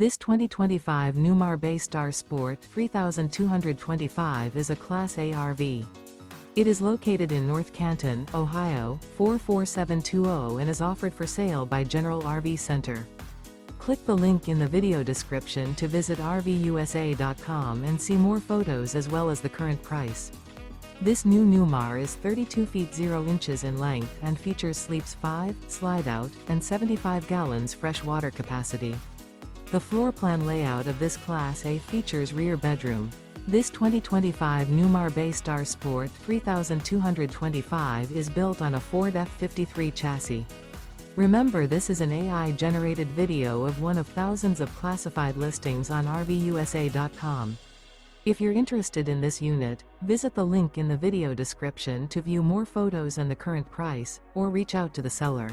This 2025 Newmar Bay Star Sport 3225 is a Class A RV. It is located in North Canton, Ohio, 44720 and is offered for sale by General RV Center. Click the link in the video description to visit RVUSA.com and see more photos as well as the current price. This new Newmar is 32 feet 0 inches in length and features sleeps 5, slide-out, and 75 gallons fresh water capacity. The floor plan layout of this Class A features rear bedroom. This 2025 Newmar Bay Star Sport 3225 is built on a Ford F53 chassis. Remember, this is an AI-generated video of one of thousands of classified listings on RVUSA.com. If you're interested in this unit, visit the link in the video description to view more photos and the current price, or reach out to the seller.